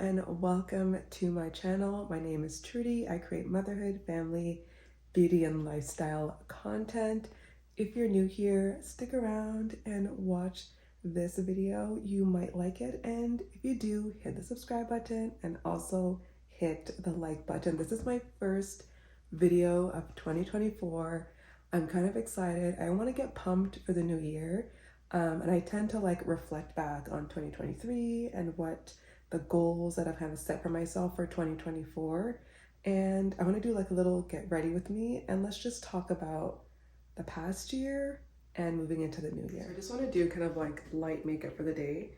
and welcome to my channel. My name is Trudy. I create motherhood, family, beauty, and lifestyle content. If you're new here, stick around and watch this video. You might like it, and if you do, hit the subscribe button and also hit the like button. This is my first video of 2024. I'm kind of excited. I want to get pumped for the new year. And I tend to reflect back on 2023 and what the goals that I've kind of set for myself for 2024. And I want to do a little get ready with me, and let's just talk about the past year and moving into the new year. So I just want to do kind of light makeup for the day.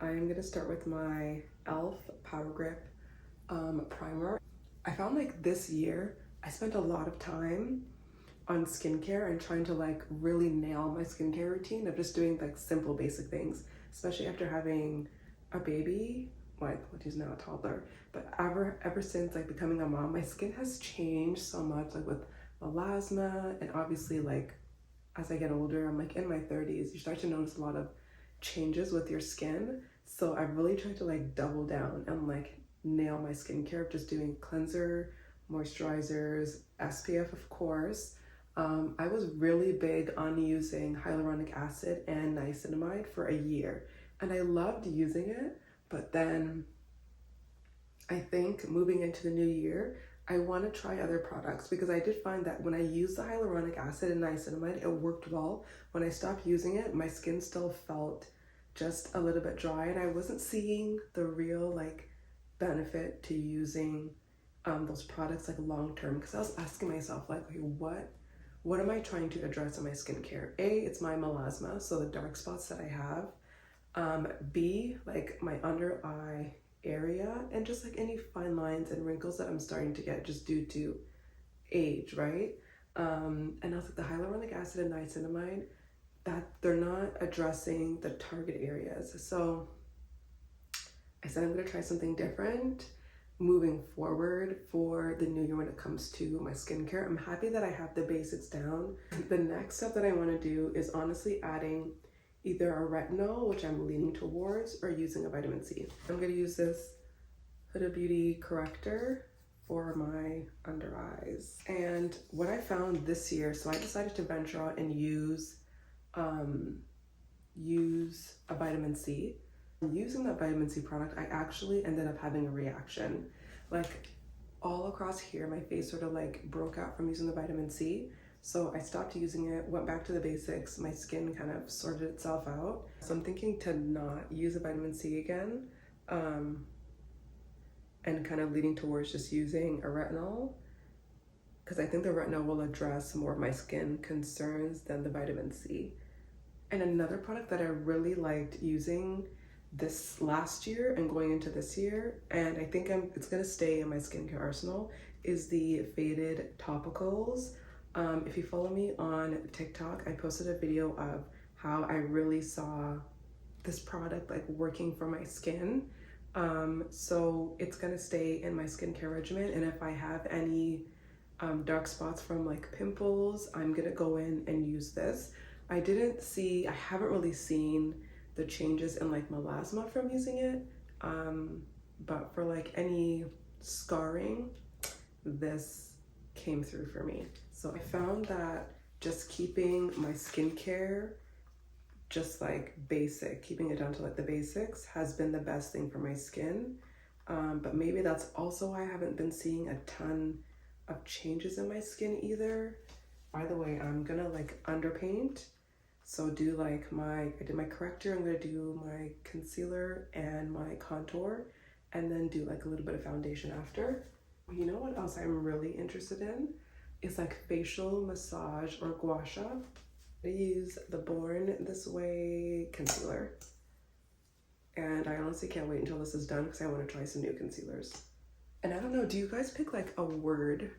I'm going to start with my e.l.f. Power Grip primer. I found this year I spent a lot of time on skincare and trying to really nail my skincare routine of just doing simple basic things, especially after having a baby, which is now a toddler. But ever since becoming a mom, my skin has changed so much, with melasma, and obviously as I get older, I'm in my 30s, you start to notice a lot of changes with your skin. So I've really tried to double down and nail my skincare of just doing cleanser, moisturizers, SPF of course. I was really big on using hyaluronic acid and niacinamide for a year, and I loved using it. But then I think moving into the new year, I want to try other products, because I did find that when I used the hyaluronic acid and niacinamide, it worked well. When I stopped using it, my skin still felt just a little bit dry, and I wasn't seeing the real benefit to using those products long term, because I was asking myself okay, what am I trying to address in my skincare? A, it's my melasma, so the dark spots that I have. B, my under eye area, and just any fine lines and wrinkles that I'm starting to get just due to age, right? And I was the hyaluronic acid and niacinamide, that they're not addressing the target areas. So I said I'm gonna try something different moving forward for the new year when it comes to my skincare. I'm happy that I have the basics down. The next step that I want to do is honestly adding either a retinol, which I'm leaning towards, or using a vitamin C. I'm going to use this Huda Beauty corrector for my under eyes. And what I found this year, so I decided to venture out and use a vitamin C. Using that vitamin C product, I actually ended up having a reaction. All across here, my face sort of broke out from using the vitamin C. So I stopped using it, went back to the basics. My skin kind of sorted itself out. So I'm thinking to not use a vitamin C again, and kind of leaning towards just using a retinol, because I think the retinol will address more of my skin concerns than the vitamin C. And another product that I really liked using this last year and going into this year, and I think it's gonna stay in my skincare arsenal, is the Faded Topicals. If you follow me on TikTok, I posted a video of how I really saw this product working for my skin. So it's gonna stay in my skincare regimen, and if I have any dark spots from pimples, I'm gonna go in and use this. I haven't really seen the changes in melasma from using it, but for any scarring, this came through for me. So I found that just keeping my skincare just basic, keeping it down to the basics, has been the best thing for my skin. But maybe that's also why I haven't been seeing a ton of changes in my skin either. By the way, I'm gonna underpaint. So I did my corrector, I'm gonna do my concealer and my contour, and then do a little bit of foundation after. You know what else I'm really interested in? Is facial massage or gua sha. I use the Born This Way concealer. And I honestly can't wait until this is done, because I want to try some new concealers. And I don't know, do you guys pick a word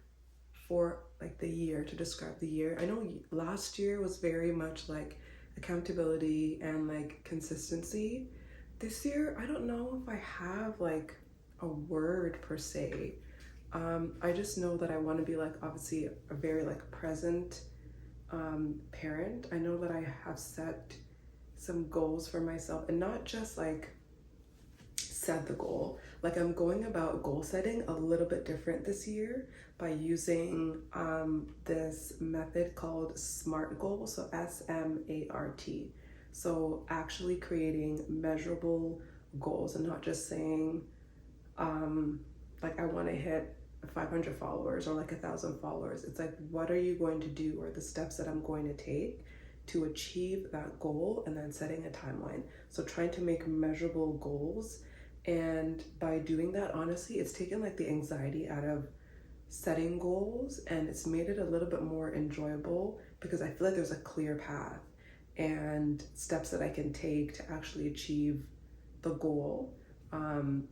for the year to describe the year? I know last year was very much accountability and consistency. This year, I don't know if I have a word per se. I just know that I want to be obviously a very present parent. I know that I have set some goals for myself, and not just set the goal. Like I'm going about goal setting a little bit different this year by using this method called SMART goals, so SMART. So actually creating measurable goals and not just saying like I want to hit 500 followers or like 1,000 followers. It's like, what are you going to do, or the steps that I'm going to take to achieve that goal, and then setting a timeline. So trying to make measurable goals. And by doing that, honestly, it's taken like the anxiety out of setting goals, and it's made it a little bit more enjoyable because I feel like there's a clear path and steps that I can take to actually achieve the goal.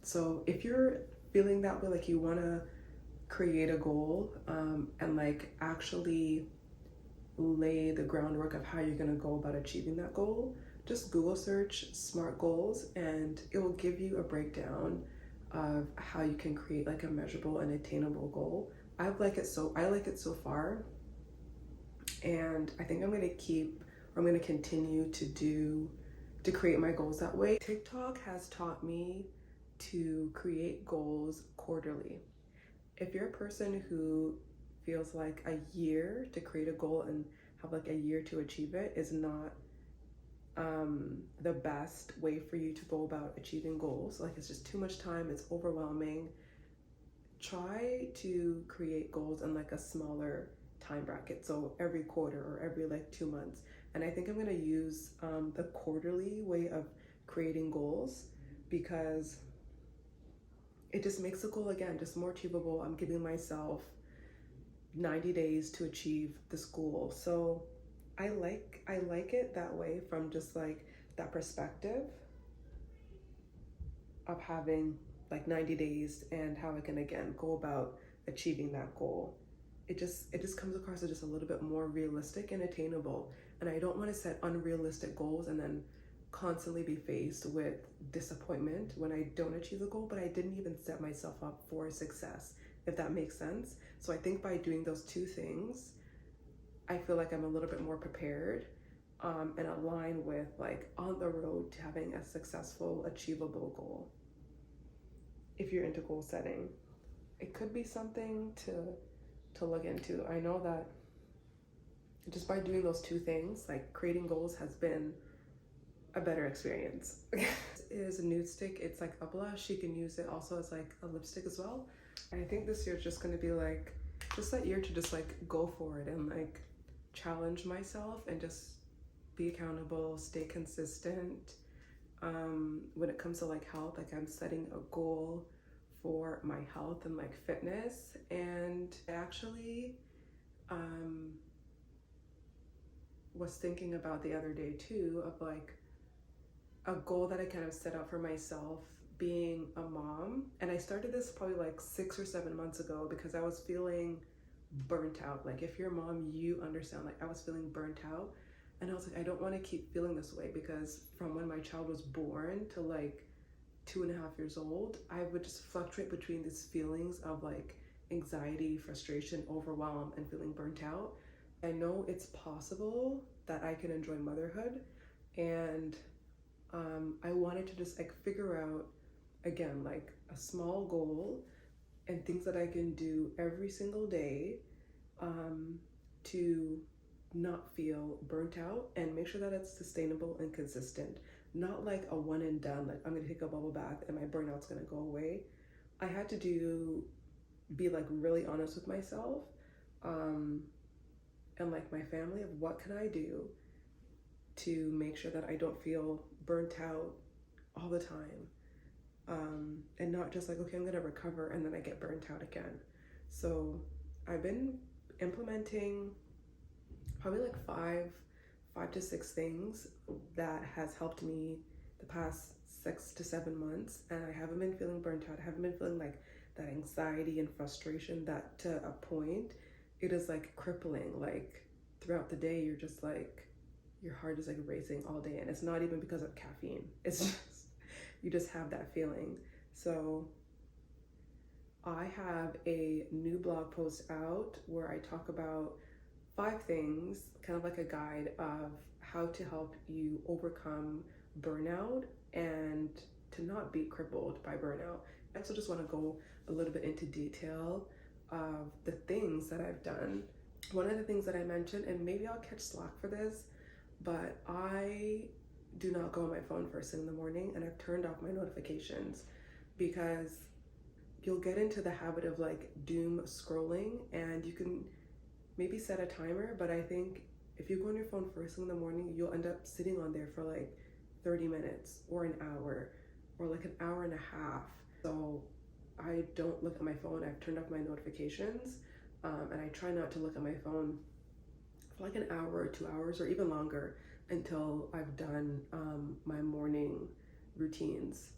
So if you're feeling that way, like you want to create a goal and like actually lay the groundwork of how you're going to go about achieving that goal, just Google search SMART goals and it will give you a breakdown of how you can create like a measurable and attainable goal. I like it so far, and I think I'm going to continue to create my goals that way. TikTok has taught me to create goals quarterly. If you're a person who feels like a year to create a goal and have like a year to achieve it is not the best way for you to go about achieving goals, like it's just too much time, it's overwhelming, try to create goals in like a smaller time bracket, so every quarter or every like 2 months. And I think I'm going to use the quarterly way of creating goals because it just makes the goal again just more achievable. I'm giving myself 90 days to achieve this goal. So I like it that way, from just like that perspective of having like 90 days and how I can again go about achieving that goal. It just comes across as just a little bit more realistic and attainable. And I don't want to set unrealistic goals and then constantly be faced with disappointment when I don't achieve the goal, but I didn't even set myself up for success, if that makes sense. So I think by doing those two things, I feel like I'm a little bit more prepared and aligned with like on the road to having a successful, achievable goal. If you're into goal setting, it could be something to look into. I know that just by doing those two things, like creating goals has been a better experience. This is a nude stick. It's like a blush. You can use it also as like a lipstick as well. I think this year is just going to be like just that year to just like go for it and like challenge myself and just be accountable, stay consistent. When it comes to like health, like I'm setting a goal for my health and like fitness. And I actually was thinking about the other day too of like a goal that I kind of set out for myself, being a mom. And I started this probably like 6 or 7 months ago because I was feeling burnt out. Like if you're a mom, you understand, like I was feeling burnt out. And I was like, I don't want to keep feeling this way, because from when my child was born to like 2.5 years old, I would just fluctuate between these feelings of like anxiety, frustration, overwhelm, and feeling burnt out. I know it's possible that I can enjoy motherhood, and I wanted to just like figure out again like a small goal and things that I can do every single day to not feel burnt out and make sure that it's sustainable and consistent. Not like a one and done, like I'm gonna take a bubble bath and my burnout's gonna go away. I had to be like really honest with myself and like my family of what can I do to make sure that I don't feel burnt out all the time. And not just like, okay, I'm gonna recover and then I get burnt out again. So I've been implementing probably like five to six things that has helped me the past 6 to 7 months, and I haven't been feeling burnt out. I haven't been feeling like that anxiety and frustration that to a point it is like crippling. Like throughout the day, you're just like, your heart is like racing all day, and it's not even because of caffeine. It's just, you just have that feeling. So I have a new blog post out where I talk about 5 things, kind of like a guide of how to help you overcome burnout and to not be crippled by burnout. I also just want to go a little bit into detail of the things that I've done. One of the things that I mentioned, and maybe I'll catch slack for this, but I do not go on my phone first thing in the morning, and I've turned off my notifications because you'll get into the habit of like doom scrolling, and you can maybe set a timer, but I think if you go on your phone first thing in the morning, you'll end up sitting on there for like 30 minutes or an hour or like an hour and a half. So I don't look at my phone. I've turned off my notifications, and I try not to look at my phone for like an hour or 2 hours or even longer until I've done my morning routines.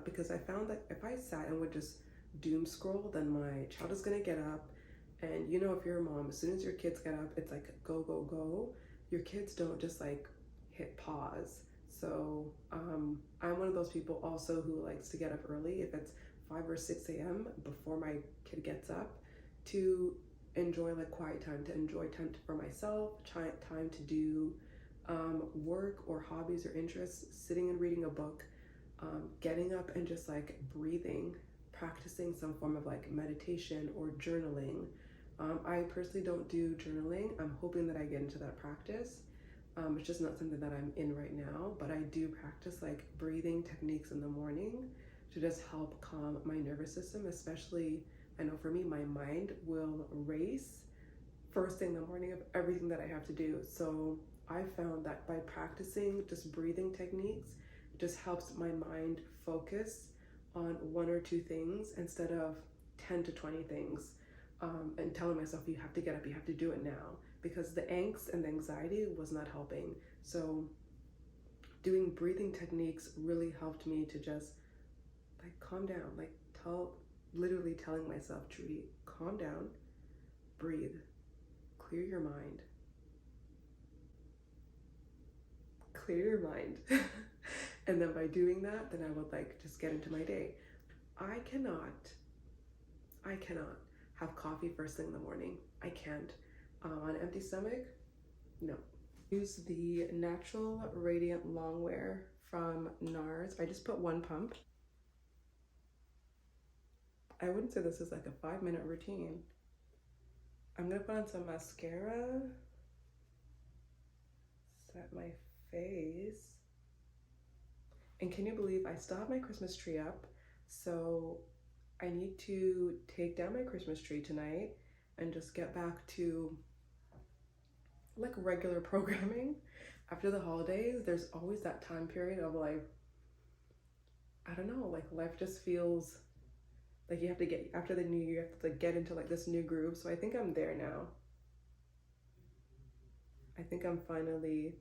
Because I found that if I sat and would just doom scroll, then my child is gonna get up, and you know, if you're a mom, as soon as your kids get up, it's like go, go, go. Your kids don't just like hit pause. So I'm one of those people also who likes to get up early, if it's 5 or 6 a.m. before my kid gets up, to enjoy like quiet time, to enjoy time for myself, time to do work or hobbies or interests, sitting and reading a book, getting up and just like breathing, practicing some form of like meditation or journaling. I personally don't do journaling. I'm hoping that I get into that practice. It's just not something that I'm in right now, but I do practice like breathing techniques in the morning to just help calm my nervous system, especially, I know for me, my mind will race first thing in the morning of everything that I have to do. So I found that by practicing just breathing techniques, it just helps my mind focus on 1 or 2 things instead of 10 to 20 things, and telling myself, you have to get up, you have to do it now, because the angst and the anxiety was not helping. So doing breathing techniques really helped me to just like calm down, like literally telling myself, Trudy, calm down, breathe, clear your mind. Clear your mind. And then by doing that, then I would like just get into my day. I cannot have coffee first thing in the morning. I can't. On an empty stomach, no. Use the Natural Radiant Longwear from NARS. I just put 1 pump. I wouldn't say this is like a 5-minute routine. I'm gonna put on some mascara, set my face. And can you believe I still have my Christmas tree up? So I need to take down my Christmas tree tonight and just get back to like regular programming. After the holidays, there's always that time period of like, I don't know, like life just feels like you have to get, after the new year, you have to like get into like this new groove. So I think I'm there now. I think I'm finally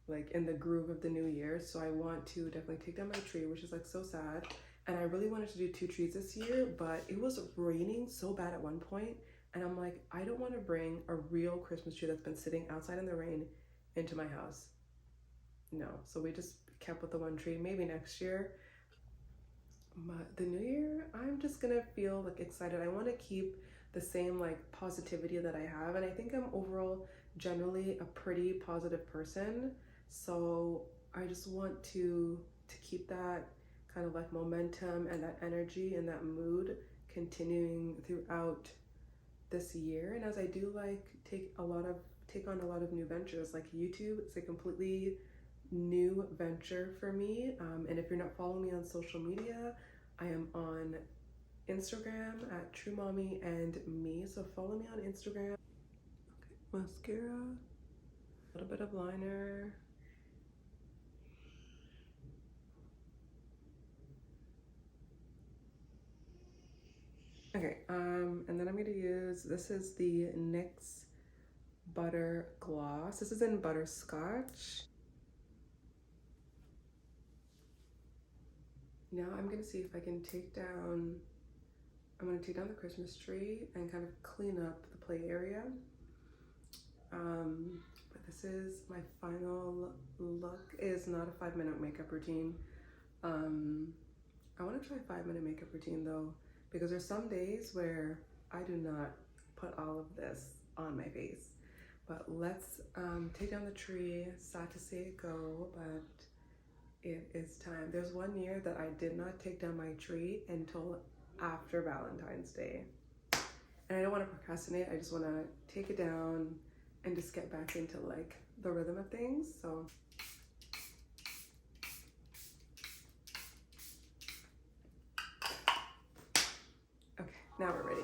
like in the groove of the new year. So I want to definitely take down my tree, which is like so sad. And I really wanted to do 2 trees this year, but it was raining so bad at one point, and I'm like, I don't want to bring a real Christmas tree that's been sitting outside in the rain into my house. No, so we just kept with the 1 tree, maybe next year. But the new year, I'm just gonna feel like excited. I want to keep the same like positivity that I have, and I think I'm overall generally a pretty positive person. So I just want to keep that kind of like momentum and that energy and that mood continuing throughout this year. And as I do like take on a lot of new ventures, like YouTube, it's a completely new venture for me. And if you're not following me on social media, I am on Instagram at True Mommy and Me. So follow me on Instagram. Okay, mascara, a little bit of liner. Okay, and then I'm gonna use, this is the NYX Butter Gloss. This is in Butterscotch. Now I'm gonna see if I can I'm gonna take down the Christmas tree and kind of clean up the play area. But this is my final look. It is not a 5-minute makeup routine. I wanna try a 5-minute makeup routine though, because there's some days where I do not put all of this on my face. But let's take down the tree. Sad to see it go, but it is time. There's one year that I did not take down my tree until after Valentine's Day. And I don't want to procrastinate. I just want to take it down and just get back into like the rhythm of things. So okay, now we're ready.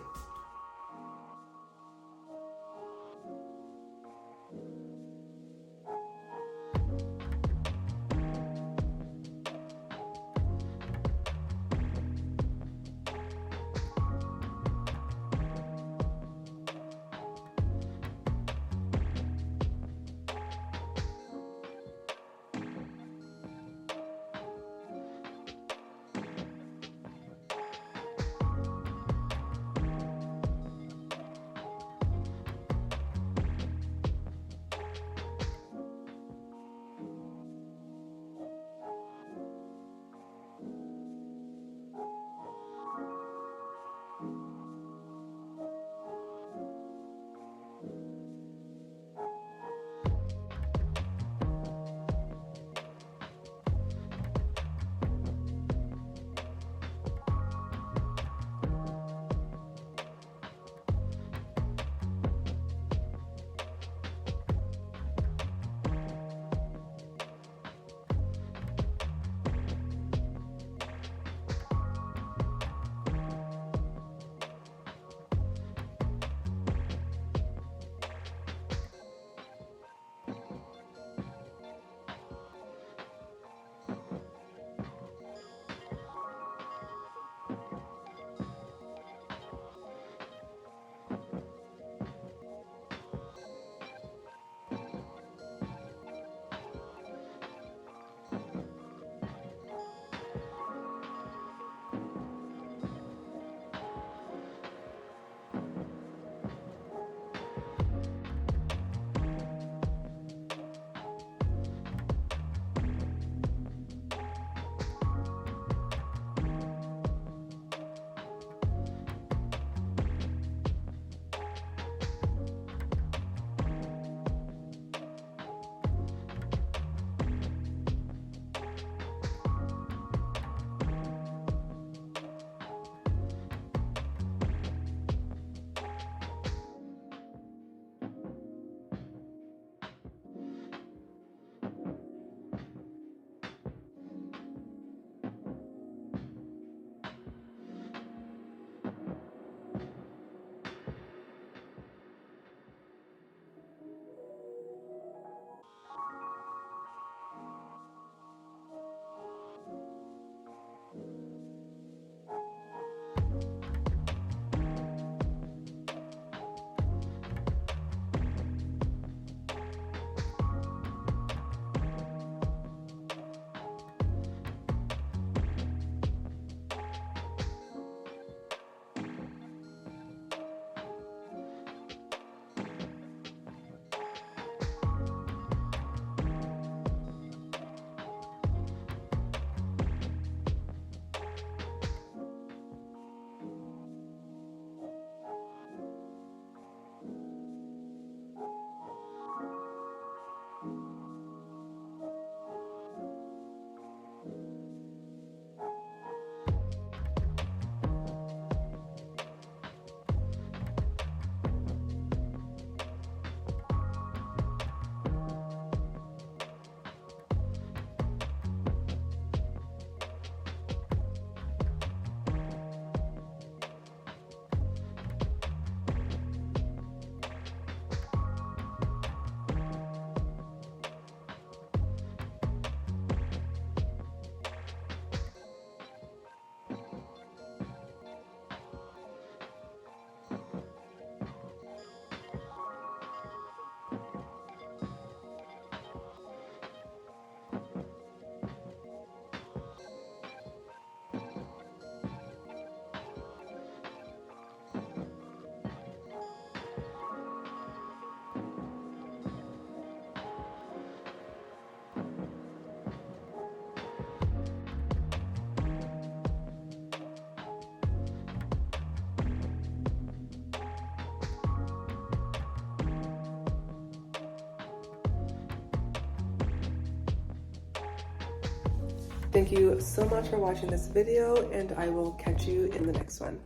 Thank you so much for watching this video, and I will catch you in the next one.